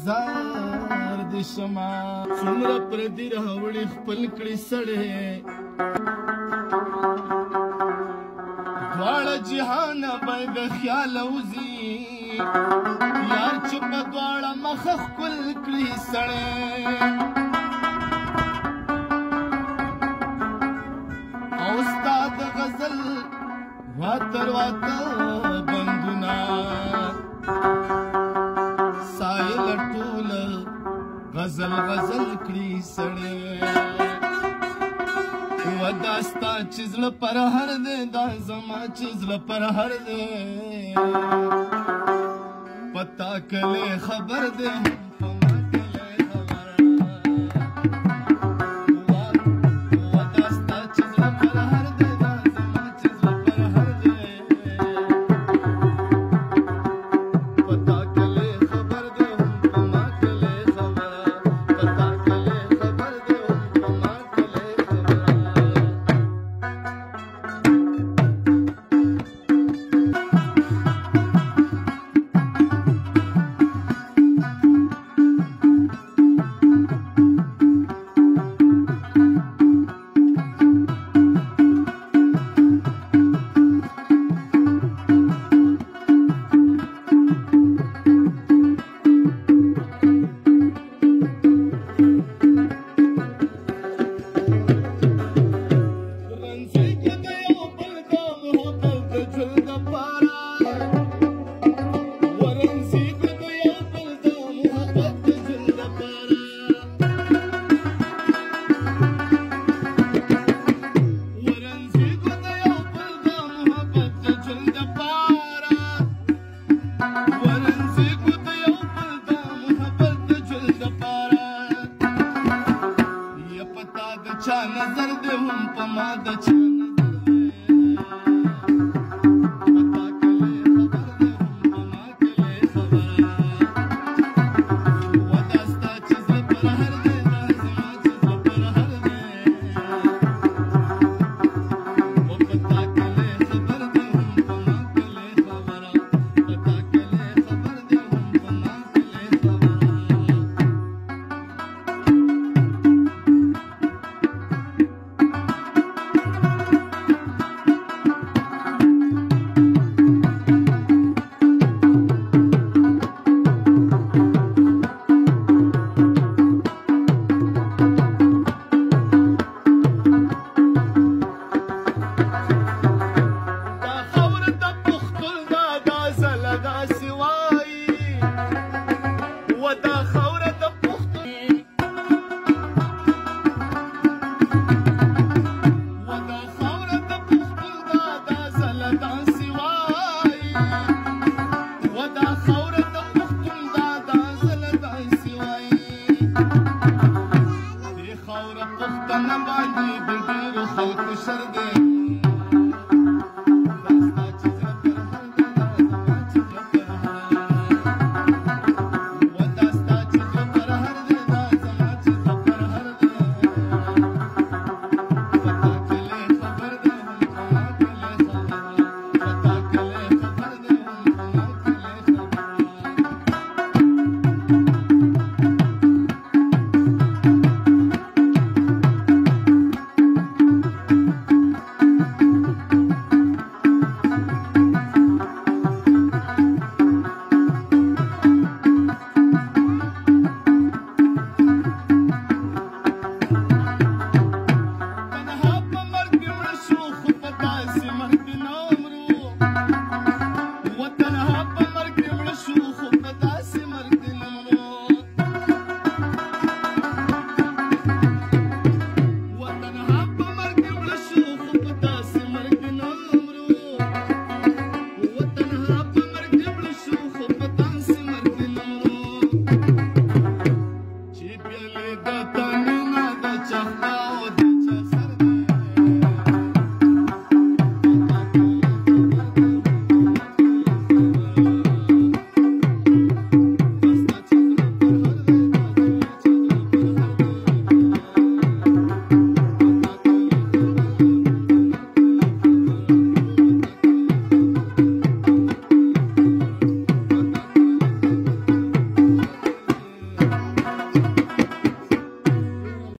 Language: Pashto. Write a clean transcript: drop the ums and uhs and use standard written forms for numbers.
بازار د شما څومره پردي راوړي خپل کړي سړی دواړه جهان به د خیال وځي یار چې په دواړه مخه ښکل کړي سړی او ستا د غزل واتر بندونه سایل ټول غزل غزل کړي سړی ودا ستا چې زړه پر هر دی دا زما چې زړه پر هر دی پتا کله خبر دی نظر دې هم په ما د